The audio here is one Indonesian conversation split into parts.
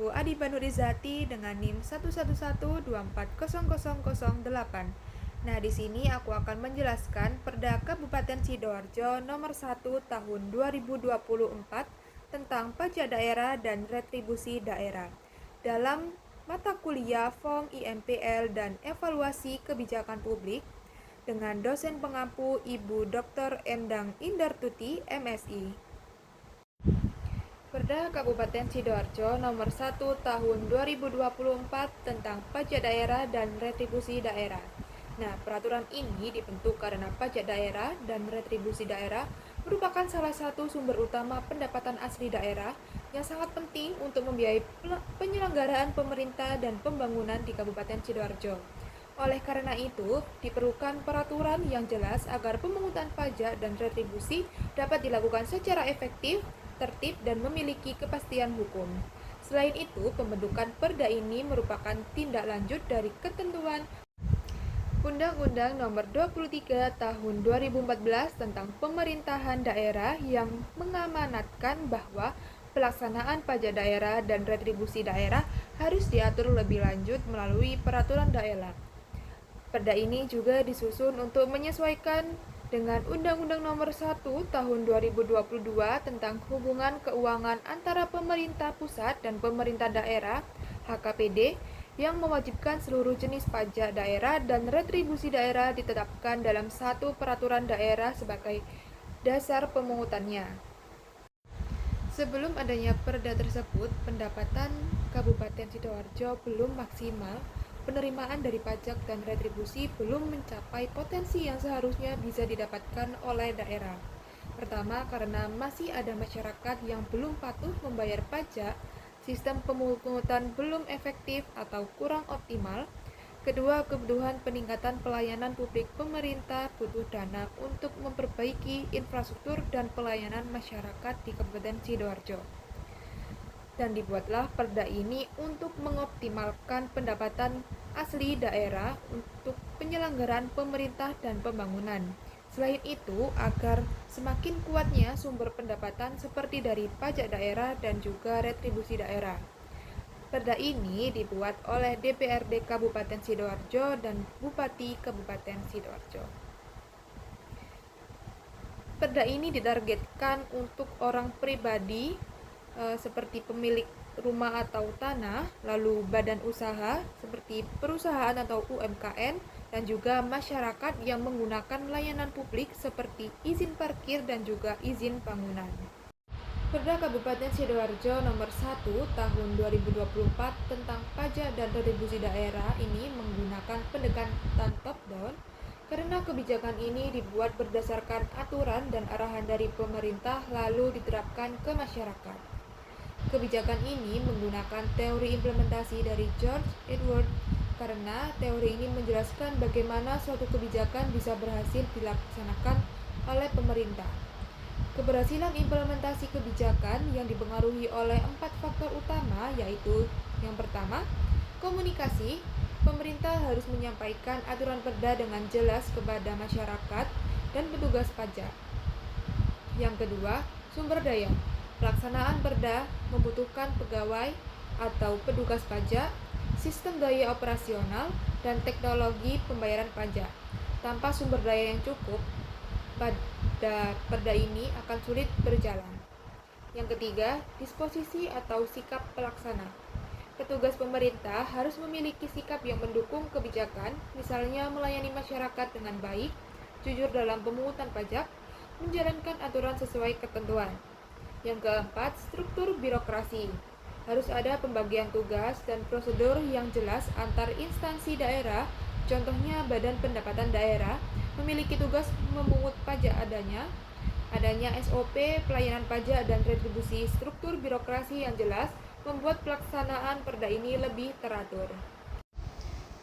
aku Adiba Nurizati dengan NIM 111240008. Nah, di sini aku akan menjelaskan Perda Kabupaten Sidoarjo nomor 1 tahun 2024 tentang pajak daerah dan retribusi daerah. Dalam mata kuliah FOM IMPL dan Evaluasi Kebijakan Publik dengan dosen pengampu Ibu Dr. Endang Indartuti, MSI. Perda Kabupaten Sidoarjo Nomor 1 Tahun 2024 tentang pajak daerah dan retribusi daerah. Nah, peraturan ini dibentuk karena pajak daerah dan retribusi daerah merupakan salah satu sumber utama pendapatan asli daerah yang sangat penting untuk membiayai penyelenggaraan pemerintah dan pembangunan di Kabupaten Sidoarjo. Oleh karena itu, diperlukan peraturan yang jelas agar pemungutan pajak dan retribusi dapat dilakukan secara efektif, tertib, dan memiliki kepastian hukum. Selain itu, pembentukan Perda ini merupakan tindak lanjut dari ketentuan Undang-Undang Nomor 23 Tahun 2014 tentang Pemerintahan Daerah yang mengamanatkan bahwa pelaksanaan pajak daerah dan retribusi daerah harus diatur lebih lanjut melalui peraturan daerah. Perda ini juga disusun untuk menyesuaikan dengan Undang-Undang Nomor 1 Tahun 2022 tentang hubungan keuangan antara pemerintah pusat dan pemerintah daerah (HKPD) yang mewajibkan seluruh jenis pajak daerah dan retribusi daerah ditetapkan dalam satu peraturan daerah sebagai dasar pemungutannya. Sebelum adanya perda tersebut, pendapatan Kabupaten Sidoarjo belum maksimal. Penerimaan dari pajak dan retribusi belum mencapai potensi yang seharusnya bisa didapatkan oleh daerah. Pertama, karena masih ada masyarakat yang belum patuh membayar pajak, sistem pemungutan belum efektif atau kurang optimal. Kedua, kebutuhan peningkatan pelayanan publik pemerintah butuh dana untuk memperbaiki infrastruktur dan pelayanan masyarakat di Kabupaten Sidoarjo. Dan dibuatlah perda ini untuk mengoptimalkan pendapatan asli daerah untuk penyelenggaraan pemerintah dan pembangunan. Selain itu, agar semakin kuatnya sumber pendapatan seperti dari pajak daerah dan juga retribusi daerah. Perda ini dibuat oleh DPRD Kabupaten Sidoarjo dan Bupati Kabupaten Sidoarjo. Perda ini ditargetkan untuk orang pribadi seperti pemilik rumah atau tanah, lalu badan usaha seperti perusahaan atau UMKM, dan juga masyarakat yang menggunakan layanan publik seperti izin parkir dan juga izin bangunan. Perda Kabupaten Sidoarjo Nomor 1 Tahun 2024 tentang pajak dan retribusi daerah ini menggunakan pendekatan top-down karena kebijakan ini dibuat berdasarkan aturan dan arahan dari pemerintah lalu diterapkan ke masyarakat. Kebijakan ini menggunakan teori implementasi dari George Edward karena teori ini menjelaskan bagaimana suatu kebijakan bisa berhasil dilaksanakan oleh pemerintah. Keberhasilan implementasi kebijakan yang dipengaruhi oleh 4 faktor utama, yaitu yang pertama, komunikasi. Pemerintah harus menyampaikan aturan perda dengan jelas kepada masyarakat dan petugas pajak. Yang kedua, sumber daya. Pelaksanaan perda membutuhkan pegawai atau petugas pajak, sistem daya operasional, dan teknologi pembayaran pajak. Tanpa sumber daya yang cukup, perda ini akan sulit berjalan. Yang ketiga, disposisi atau sikap pelaksana. Petugas pemerintah harus memiliki sikap yang mendukung kebijakan, misalnya melayani masyarakat dengan baik, jujur dalam pemungutan pajak, menjalankan aturan sesuai ketentuan. Yang keempat, struktur birokrasi. Harus ada pembagian tugas dan prosedur yang jelas antar instansi daerah. Contohnya, Badan Pendapatan Daerah memiliki tugas memungut pajak adanya SOP, pelayanan pajak dan retribusi. Struktur birokrasi yang jelas membuat pelaksanaan perda ini lebih teratur.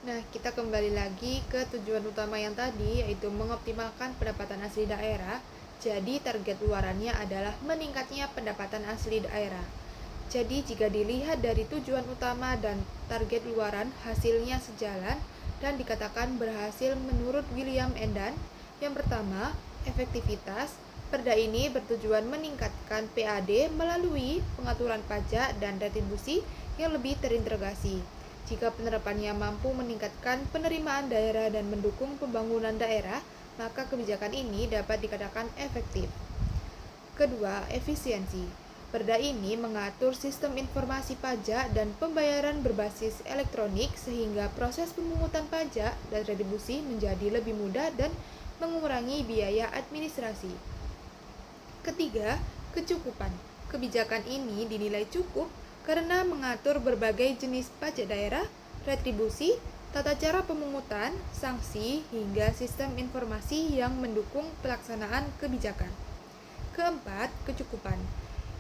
Nah, kita kembali lagi ke tujuan utama yang tadi, yaitu mengoptimalkan pendapatan asli daerah. Jadi, target luarannya adalah meningkatnya pendapatan asli daerah. Jadi, jika dilihat dari tujuan utama dan target luaran, hasilnya sejalan dan dikatakan berhasil menurut William Endan. Yang pertama, efektivitas. Perda ini bertujuan meningkatkan PAD melalui pengaturan pajak dan retribusi yang lebih terintegrasi. Jika penerapannya mampu meningkatkan penerimaan daerah dan mendukung pembangunan daerah, maka kebijakan ini dapat dikatakan efektif. Kedua, efisiensi. Perda ini mengatur sistem informasi pajak dan pembayaran berbasis elektronik sehingga proses pemungutan pajak dan retribusi menjadi lebih mudah dan mengurangi biaya administrasi. Ketiga, kecukupan. Kebijakan ini dinilai cukup karena mengatur berbagai jenis pajak daerah, retribusi, tata cara pemungutan, sanksi, hingga sistem informasi yang mendukung pelaksanaan kebijakan. Keempat, kecukupan.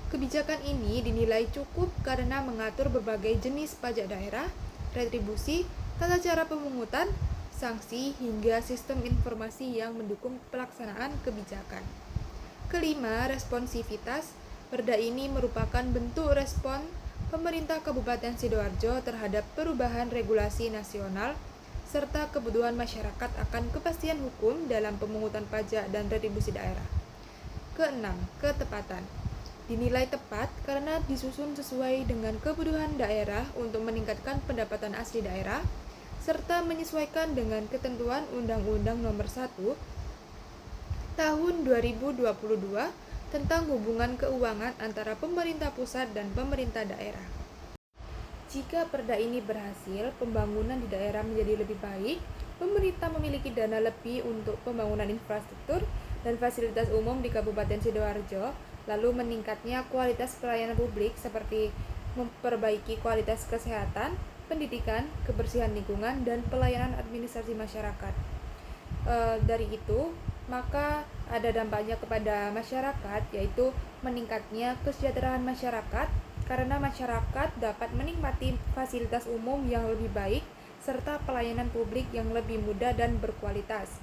Kebijakan ini dinilai cukup karena mengatur berbagai jenis pajak daerah, retribusi, tata cara pemungutan, sanksi, hingga sistem informasi yang mendukung pelaksanaan kebijakan. Kelima, responsivitas. Perda ini merupakan bentuk respon pemerintah Kabupaten Sidoarjo terhadap perubahan regulasi nasional serta kebutuhan masyarakat akan kepastian hukum dalam pemungutan pajak dan retribusi daerah. Keenam, ketepatan. Dinilai tepat karena disusun sesuai dengan kebutuhan daerah untuk meningkatkan pendapatan asli daerah, serta menyesuaikan dengan ketentuan Undang-Undang Nomor 1 Tahun 2022 tentang hubungan keuangan antara pemerintah pusat dan pemerintah daerah. Jika perda ini berhasil, pembangunan di daerah menjadi lebih baik, pemerintah memiliki dana lebih untuk pembangunan infrastruktur dan fasilitas umum di Kabupaten Sidoarjo, lalu meningkatnya kualitas pelayanan publik seperti memperbaiki kualitas kesehatan, pendidikan, kebersihan lingkungan, dan pelayanan administrasi masyarakat. Dari itu, maka ada dampaknya kepada masyarakat, yaitu meningkatnya kesejahteraan masyarakat, karena masyarakat dapat menikmati fasilitas umum yang lebih baik, serta pelayanan publik yang lebih mudah dan berkualitas.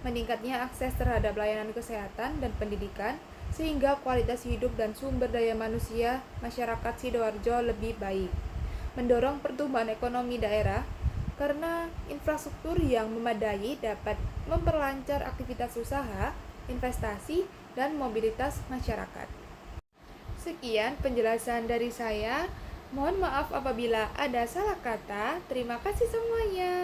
Meningkatnya akses terhadap layanan kesehatan dan pendidikan, sehingga kualitas hidup dan sumber daya manusia masyarakat Sidoarjo lebih baik. Mendorong pertumbuhan ekonomi daerah, karena infrastruktur yang memadai dapat memperlancar aktivitas usaha, investasi, dan mobilitas masyarakat. Sekian penjelasan dari saya. Mohon maaf apabila ada salah kata. Terima kasih semuanya.